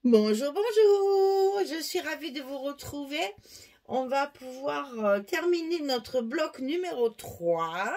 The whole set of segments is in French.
Bonjour, bonjour, je suis ravie de vous retrouver. On va pouvoir terminer notre bloc numéro 3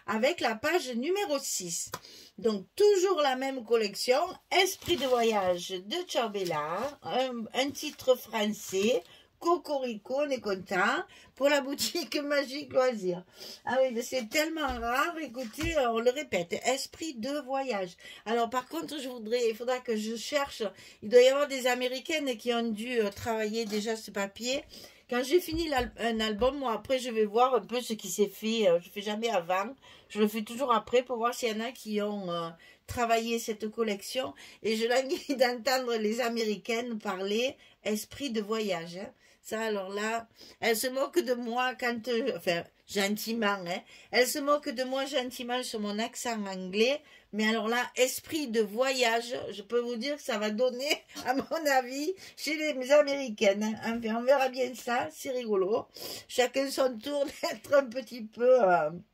avec la page numéro 6. Donc, toujours la même collection, Esprit de voyage de Ciao-Bella, un titre français, Cocorico, on est content, pour la boutique Magique Loisirs. Ah oui, mais c'est tellement rare, écoutez, on le répète, Esprit de voyage. Alors, par contre, il faudra que je cherche, il doit y avoir des Américaines qui ont dû travailler déjà ce papier. Quand j'ai fini un album, moi après je vais voir un peu ce qui s'est fait. Je ne fais jamais avant, je le fais toujours après pour voir s'il y en a qui ont travaillé cette collection. Et je languis d'entendre les Américaines parler esprit de voyage. Hein. Ça alors là, elles se moquent de moi quand, enfin gentiment, hein, elles se moquent de moi gentiment sur mon accent anglais. Mais alors là, esprit de voyage, je peux vous dire que ça va donner, à mon avis, chez les Américaines. Hein. Enfin, on verra bien ça, c'est rigolo. Chacun son tour d'être un petit peu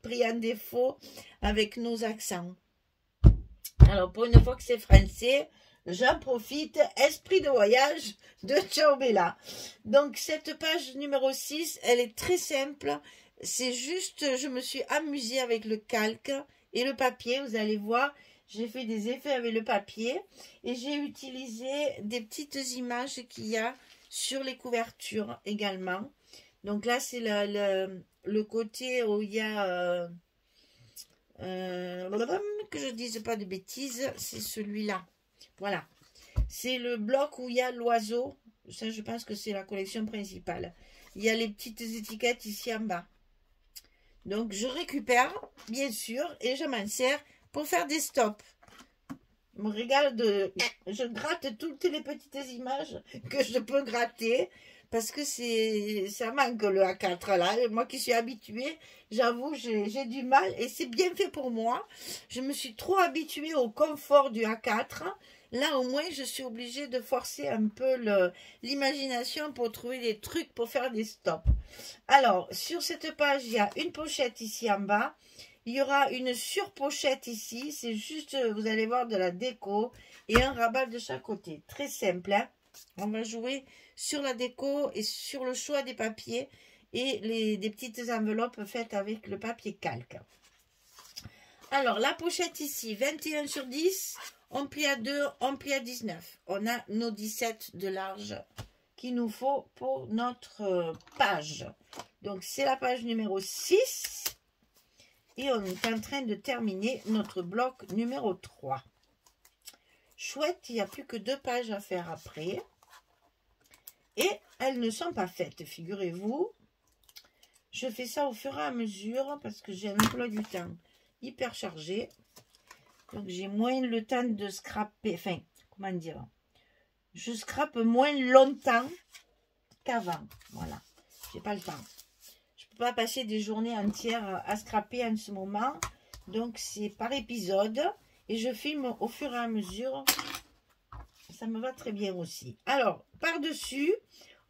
pris en défaut avec nos accents. Alors, pour une fois que c'est français, j'en profite. Esprit de voyage de Ciao-Bella. Donc, cette page numéro 6, elle est très simple. C'est juste, je me suis amusée avec le calque et le papier. Vous allez voir, j'ai fait des effets avec le papier et j'ai utilisé des petites images qu'il y a sur les couvertures également. Donc là, c'est le côté où il y a... que je dise pas de bêtises, c'est celui-là. Voilà. C'est le bloc où il y a l'oiseau. Ça, je pense que c'est la collection principale. Il y a les petites étiquettes ici en bas. Donc, je récupère, bien sûr, et je m'en sers pour faire des stops. Je me régale de... Je gratte toutes les petites images que je peux gratter parce que ça manque le A4 là. Moi qui suis habituée, j'avoue, j'ai du mal et c'est bien fait pour moi. Je me suis trop habituée au confort du A4. Là, au moins, je suis obligée de forcer un peu l'imagination pour trouver des trucs pour faire des stops. Alors, sur cette page, il y a une pochette ici en bas. Il y aura une surpochette ici. C'est juste, vous allez voir, de la déco et un rabat de chaque côté. Très simple, hein. On va jouer sur la déco et sur le choix des papiers et des petites enveloppes faites avec le papier calque. Alors, la pochette ici, 21 sur 10, on plie à 2, on plie à 19. On a nos 17 de large qu'il nous faut pour notre page. Donc, c'est la page numéro 6. Et on est en train de terminer notre bloc numéro 3. Chouette, il n'y a plus que 2 pages à faire après. Et elles ne sont pas faites, figurez-vous. Je fais ça au fur et à mesure parce que j'ai un emploi du temps hyper chargé. Donc, j'ai moins le temps de scraper. Enfin, comment dire? Je scrape moins longtemps qu'avant. Voilà, j'ai pas le temps. Je peux pas passer des journées entières à scraper en ce moment. Donc, c'est par épisode. Et je filme au fur et à mesure. Ça me va très bien aussi. Alors, par-dessus,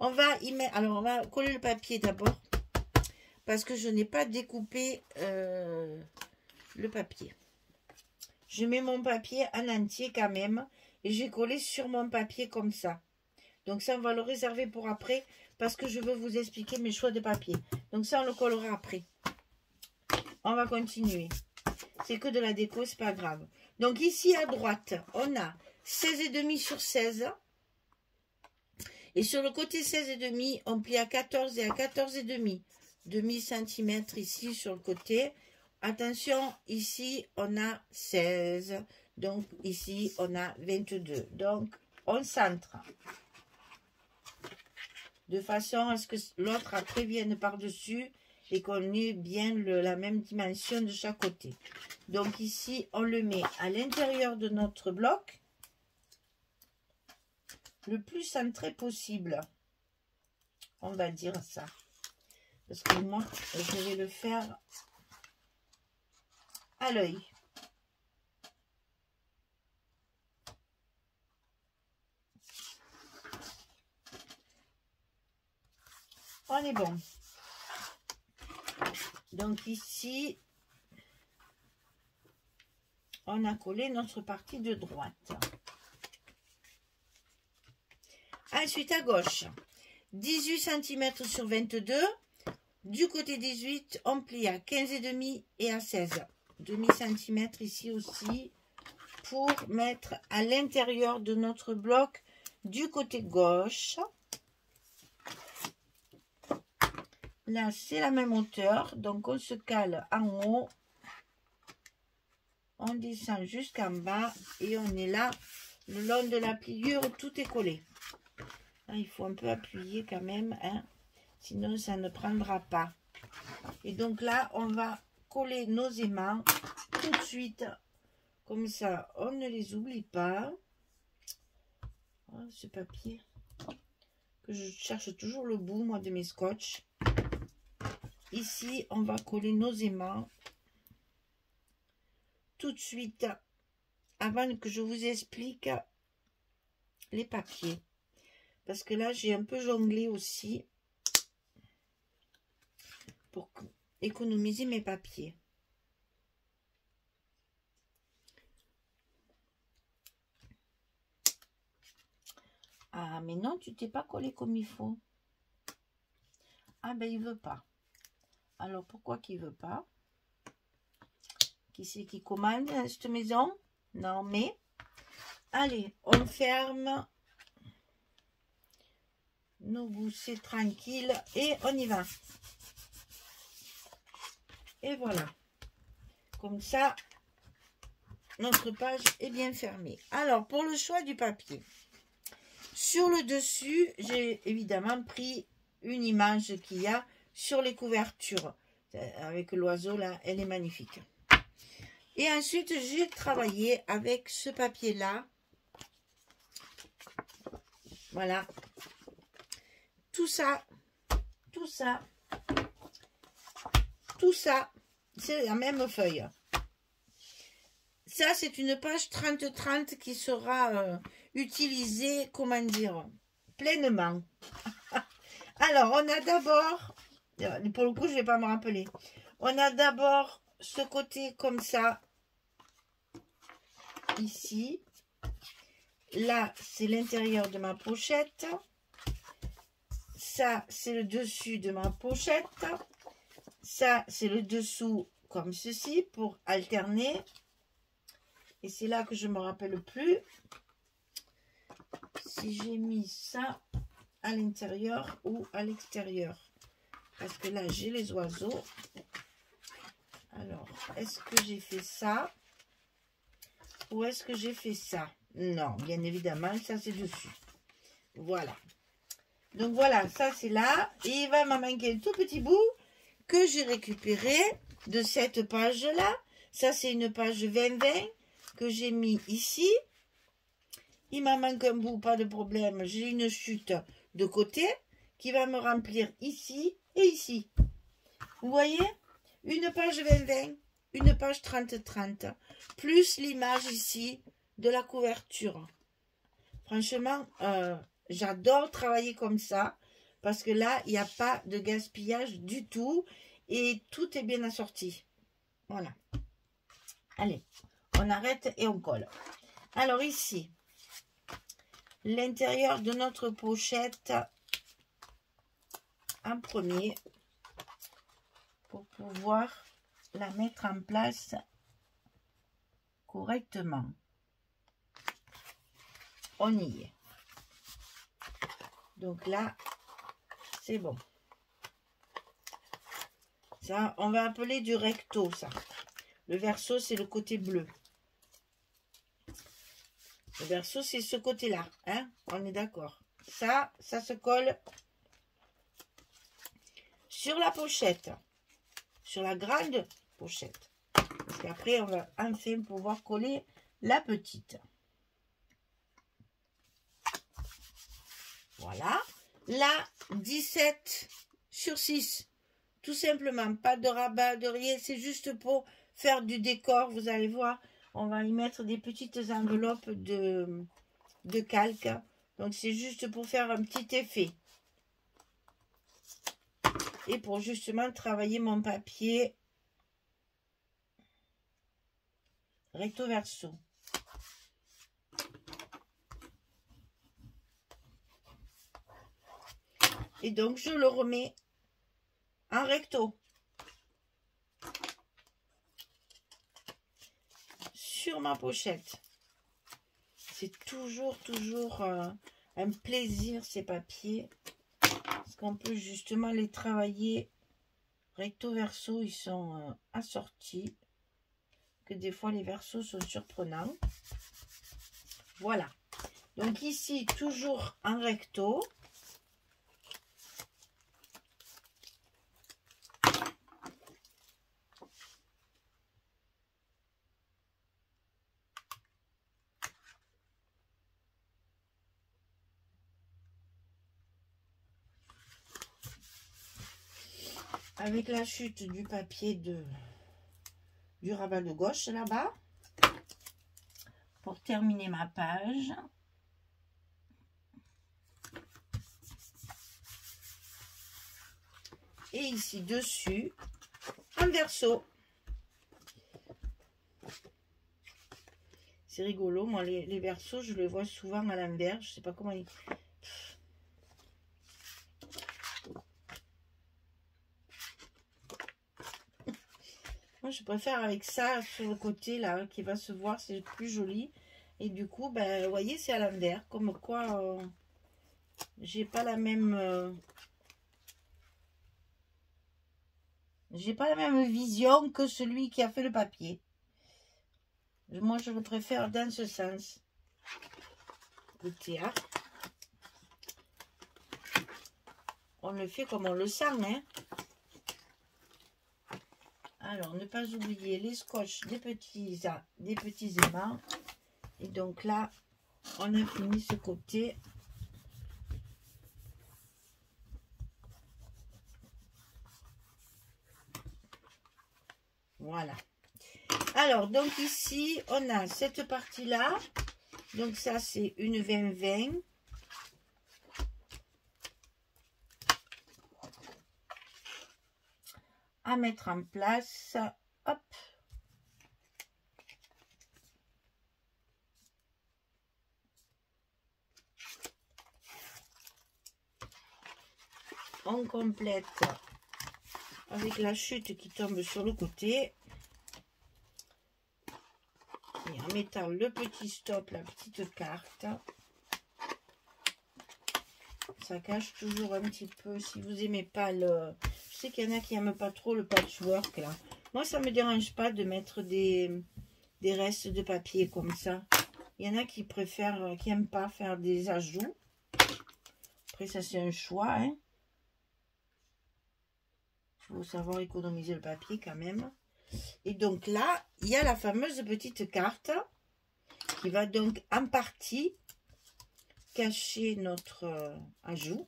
on va y mettre... Alors, on va coller le papier d'abord. Parce que je n'ai pas découpé le papier. Je mets mon papier en entier quand même. Et j'ai collé sur mon papier comme ça. Donc ça, on va le réserver pour après. Parce que je veux vous expliquer mes choix de papier. Donc ça, on le collera après. On va continuer. C'est que de la déco, c'est pas grave. Donc ici à droite, on a 16,5 sur 16. Et sur le côté 16,5, on plie à 14 et à 14,5. Demi-centimètre ici sur le côté. Attention, ici, on a 16. Donc ici, on a 22. Donc, on centre. De façon à ce que l'autre après vienne par-dessus et qu'on ait bien la même dimension de chaque côté. Donc ici, on le met à l'intérieur de notre bloc, le plus centré possible. On va dire ça. Parce que moi, je vais le faire à l'œil. On est bon. Donc ici, on a collé notre partie de droite. Ensuite, à gauche, 18 cm sur 22. Du côté 18, on plie à 15,5 et à 16. Demi-centimètre ici aussi pour mettre à l'intérieur de notre bloc du côté gauche. Là, c'est la même hauteur, donc on se cale en haut. On descend jusqu'en bas et on est là, le long de la pliure, tout est collé. Là, il faut un peu appuyer quand même, hein, sinon ça ne prendra pas. Et donc là, on va coller nos aimants tout de suite, comme ça, on ne les oublie pas. Oh, ce papier, que je cherche toujours le bout, moi, de mes scotch. Ici, on va coller nos aimants tout de suite, avant que je vous explique les papiers. Parce que là, j'ai un peu jonglé aussi pour économiser mes papiers. Ah, mais non, tu t'es pas collé comme il faut. Ah, ben, il veut pas. Alors, pourquoi qu'il veut pas? Qui c'est qui commande cette maison? Non, mais... Allez, on ferme nos goussets tranquilles et on y va. Et voilà. Comme ça, notre page est bien fermée. Alors, pour le choix du papier, sur le dessus, j'ai évidemment pris une image qu'il y a sur les couvertures. Avec l'oiseau, là, elle est magnifique. Et ensuite, j'ai travaillé avec ce papier-là. Voilà. Tout ça, c'est la même feuille. Ça, c'est une page 30-30 qui sera utilisée, comment dire, pleinement. Alors, on a d'abord, pour le coup, je ne vais pas me rappeler. On a d'abord ce côté comme ça, ici. Là, c'est l'intérieur de ma pochette. Ça, c'est le dessus de ma pochette. Ça, c'est le dessous comme ceci pour alterner. Et c'est là que je ne me rappelle plus si j'ai mis ça à l'intérieur ou à l'extérieur. Parce que là, j'ai les oiseaux. Alors, est-ce que j'ai fait ça? Ou est-ce que j'ai fait ça? Non, bien évidemment, ça c'est dessus. Voilà. Donc voilà, ça c'est là. Et il va m'en manquer un tout petit bout que j'ai récupéré de cette page-là. Ça c'est une page 20-20 que j'ai mis ici. Il m'en manque un bout, pas de problème. J'ai une chute de côté qui va me remplir ici et ici. Vous voyez? Une page 20-20, une page 30-30, plus l'image ici de la couverture. Franchement, j'adore travailler comme ça, parce que là, il n'y a pas de gaspillage du tout, et tout est bien assorti. Voilà. Allez, on arrête et on colle. Alors ici, l'intérieur de notre pochette, en premier, pour pouvoir la mettre en place correctement. On y est. Donc là, c'est bon. Ça, on va appeler du recto, ça. Le verso, c'est le côté bleu. Le verso, c'est ce côté-là. Hein? On est d'accord. Ça se colle sur la pochette. Sur la grande pochette. Parce qu'après, on va enfin pouvoir coller la petite. Voilà. Là, 17 sur 6. Tout simplement, pas de rabat, de rien. C'est juste pour faire du décor. Vous allez voir, on va y mettre des petites enveloppes de calque. Donc, c'est juste pour faire un petit effet. Et pour justement travailler mon papier recto verso. Et donc, je le remets en recto. Sur ma pochette. C'est toujours un plaisir ces papiers. Parce qu'on peut justement les travailler recto verso. Ils sont assortis. Que des fois les versos sont surprenants. Voilà. Donc ici, toujours en recto. Avec la chute du papier du rabat de gauche là-bas. Pour terminer ma page. Et ici dessus, un verso. C'est rigolo, moi les versos, je les vois souvent à l'envers. Je sais pas comment ils... Moi, je préfère avec ça sur le côté là, qui va se voir, c'est plus joli. Et du coup, ben, vous voyez, c'est à l'envers. Comme quoi, j'ai pas la même... j'ai pas la même vision que celui qui a fait le papier. Moi, je le préfère dans ce sens. Écoutez, hein. On le fait comme on le sent, hein. Alors, ne pas oublier les scotch des petits aimants. Et donc là, on a fini ce côté. Voilà. Alors, donc ici, on a cette partie-là. Donc ça, c'est une 20-20. À mettre en place. Hop. On complète avec la chute qui tombe sur le côté. Et en mettant le petit stop, la petite carte. Ça cache toujours un petit peu. Si vous n'aimez pas le... Je sais qu'il y en a qui n'aiment pas trop le patchwork là. Moi, ça ne me dérange pas de mettre des restes de papier comme ça. Il y en a qui préfèrent, qui n'aiment pas faire des ajouts. Après, ça c'est un choix. Hein. Il faut savoir économiser le papier quand même. Et donc là, il y a la fameuse petite carte qui va donc en partie cacher notre ajout.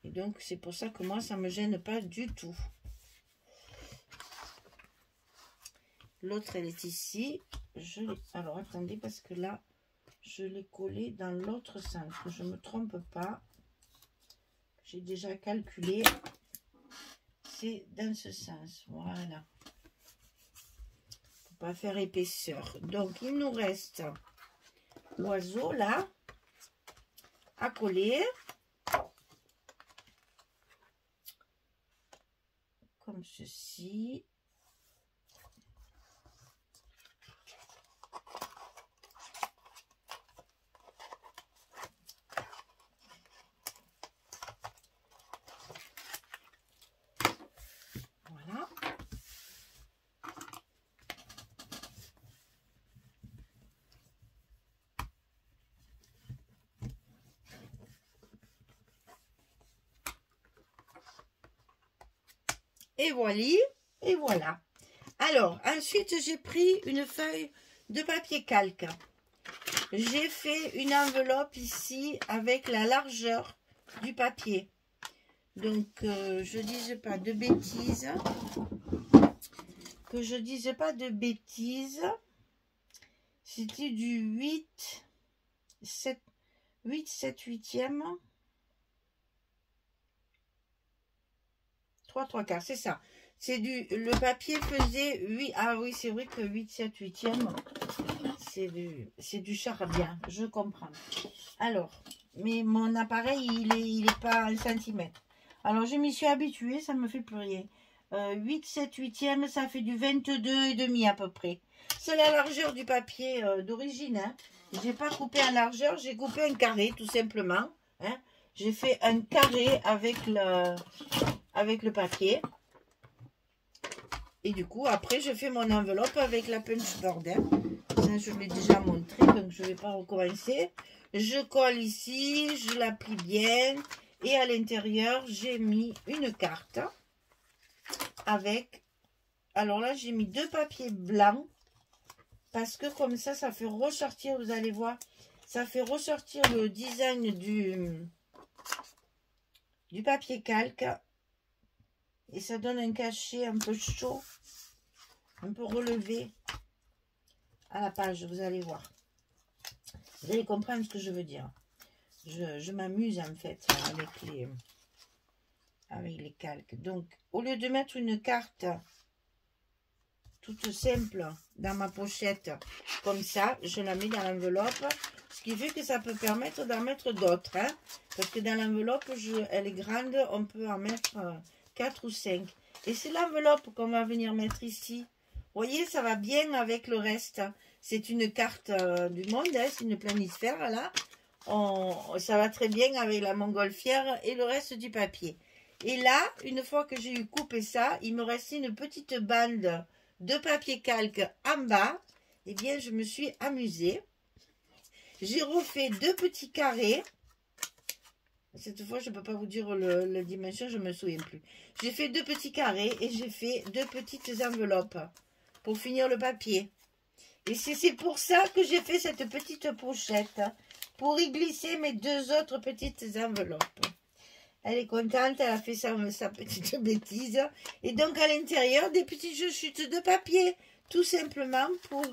Et donc, c'est pour ça que moi, ça ne me gêne pas du tout. L'autre, elle est ici. Alors, attendez, parce que là, je l'ai collé dans l'autre sens. Que je ne me trompe pas. J'ai déjà calculé. C'est dans ce sens. Voilà. Pour pas faire épaisseur. Donc, il nous reste l'oiseau, là, à coller. Comme ceci. Voilà. Et voilà, et voilà. Alors, ensuite, j'ai pris une feuille de papier calque. J'ai fait une enveloppe ici avec la largeur du papier. Donc, je dise pas de bêtises. Que je dise pas de bêtises. C'était du 8, 7, 8e. 3/4, c'est ça. C'est le papier faisait 8. Ah oui, c'est vrai que 8, 7, 8e, c'est du charabia. Je comprends. Alors, mais mon appareil, il est pas en centimètres. Alors, je m'y suis habituée, ça me fait plus rien. 8, 7 huitièmes, ça fait du 22,5 à peu près. C'est la largeur du papier d'origine. Hein. J'ai pas coupé en largeur, j'ai coupé un carré, tout simplement. Hein. J'ai fait un carré avec le papier. Et du coup, après, je fais mon enveloppe avec la punchboard. Hein. Ça, je l'ai déjà montré, donc je ne vais pas recommencer. Je colle ici, je la plie bien. Et à l'intérieur, j'ai mis une carte avec... Alors là, j'ai mis 2 papiers blancs. Parce que comme ça fait ressortir, vous allez voir, ça fait ressortir le design du papier calque. Et ça donne un cachet un peu chaud, un peu relevé à la page, vous allez voir. Vous allez comprendre ce que je veux dire. Je m'amuse en fait avec les calques. Donc, au lieu de mettre une carte toute simple dans ma pochette, comme ça, je la mets dans l'enveloppe. Ce qui fait que ça peut permettre d'en mettre d'autres. Hein, parce que dans l'enveloppe, elle est grande, on peut en mettre 4 ou 5. Et c'est l'enveloppe qu'on va venir mettre ici. Vous voyez, ça va bien avec le reste. C'est une carte du monde, hein, c'est une planisphère, là. Ça va très bien avec la montgolfière et le reste du papier. Et là, une fois que j'ai eu coupé ça, il me restait une petite bande de papier calque en bas. Eh bien, je me suis amusée. J'ai refait 2 petits carrés. Cette fois, je ne peux pas vous dire la dimension, je ne me souviens plus. J'ai fait 2 petits carrés et j'ai fait 2 petites enveloppes pour finir le papier. Et c'est pour ça que j'ai fait cette petite pochette, pour y glisser mes 2 autres petites enveloppes. Elle est contente, elle a fait sa petite bêtise. Et donc, à l'intérieur, des petites chutes de papier. Tout simplement pour,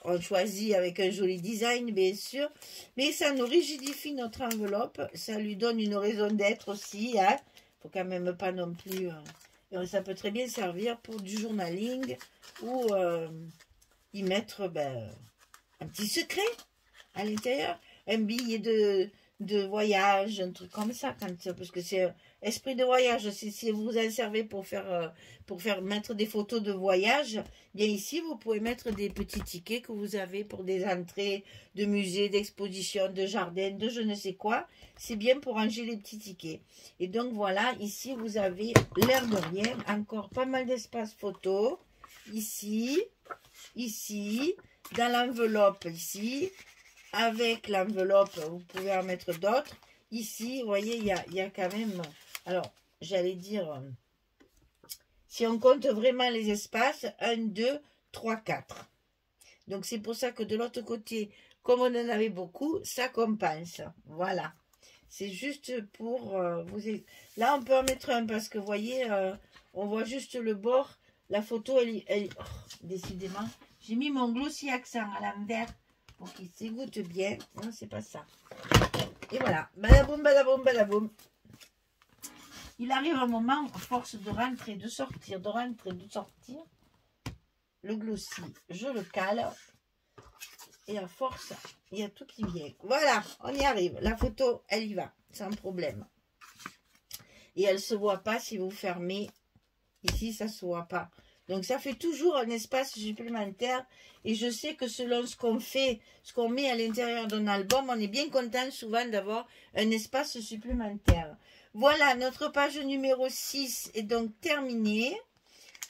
on choisit avec un joli design, bien sûr. Mais ça nous rigidifie notre enveloppe. Ça lui donne une raison d'être aussi. Hein. Faut quand même pas non plus... ça peut très bien servir pour du journaling ou y mettre un petit secret à l'intérieur. Un billet de voyage, un truc comme ça, parce que c'est esprit de voyage. Si vous en servez pour faire mettre des photos de voyage, bien ici vous pouvez mettre des petits tickets que vous avez pour des entrées de musées, d'expositions, de jardins, de je ne sais quoi. C'est bien pour ranger les petits tickets. Et donc voilà, ici vous avez l'air de rien, encore pas mal d'espace photo, ici, dans l'enveloppe ici. Avec l'enveloppe, vous pouvez en mettre d'autres. Ici, vous voyez, il y a quand même... Alors, j'allais dire... Si on compte vraiment les espaces, 1, 2, 3, 4. Donc, c'est pour ça que de l'autre côté, comme on en avait beaucoup, ça compense. Voilà. C'est juste pour vous... Là, on peut en mettre un parce que, vous voyez, on voit juste le bord. La photo, elle... Oh, décidément, j'ai mis mon glossy accent à l'envers. Pour qu'il s'égoutte bien. Non, c'est pas ça. Et voilà. Badaboum, badaboum, badaboum. Il arrive un moment, à force de rentrer, de sortir, de rentrer, de sortir. Le glossy, je le cale. Et à force, il y a tout qui vient. Voilà, on y arrive. La photo, elle y va, sans problème. Et elle ne se voit pas si vous fermez. Ici, ça ne se voit pas. Donc, ça fait toujours un espace supplémentaire. Et je sais que selon ce qu'on fait, ce qu'on met à l'intérieur d'un album, on est bien content souvent d'avoir un espace supplémentaire. Voilà, notre page numéro 6 est donc terminée.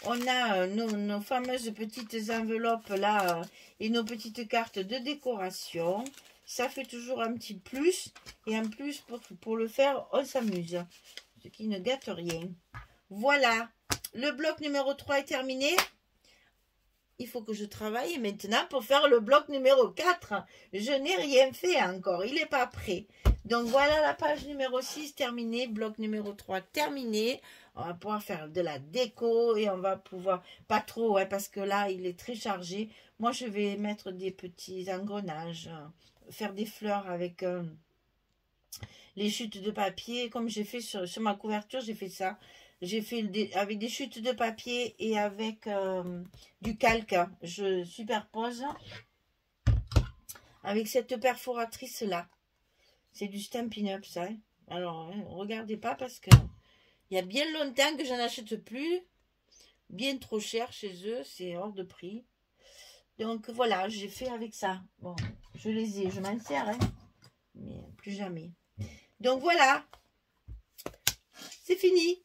On a nos fameuses petites enveloppes là et nos petites cartes de décoration. Ça fait toujours un petit plus. Et en plus, pour le faire, on s'amuse. Ce qui ne gâte rien. Voilà. Le bloc numéro 3 est terminé. Il faut que je travaille maintenant pour faire le bloc numéro 4. Je n'ai rien fait encore. Il n'est pas prêt. Donc voilà la page numéro 6 terminée. Bloc numéro 3 terminé. On va pouvoir faire de la déco et on va pouvoir... Pas trop, hein, parce que là, il est très chargé. Moi, je vais mettre des petits engrenages. Faire des fleurs avec les chutes de papier. Comme j'ai fait sur ma couverture, j'ai fait ça. J'ai fait avec des chutes de papier et avec du calque. Je superpose avec cette perforatrice là. C'est du Stampin' Up, ça. Hein. Alors, hein, regardez pas parce que il y a bien longtemps que j'en achète plus. Bien trop cher chez eux, c'est hors de prix. Donc voilà, j'ai fait avec ça. Bon, je les ai, je m'en sers, hein, mais plus jamais. Donc voilà, c'est fini.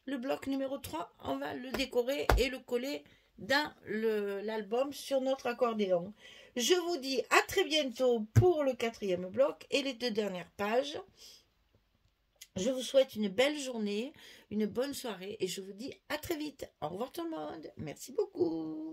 Le bloc numéro 3, on va le décorer et le coller dans l'album sur notre accordéon. Je vous dis à très bientôt pour le 4e bloc et les 2 dernières pages. Je vous souhaite une belle journée, une bonne soirée et je vous dis à très vite. Au revoir tout le monde. Merci beaucoup.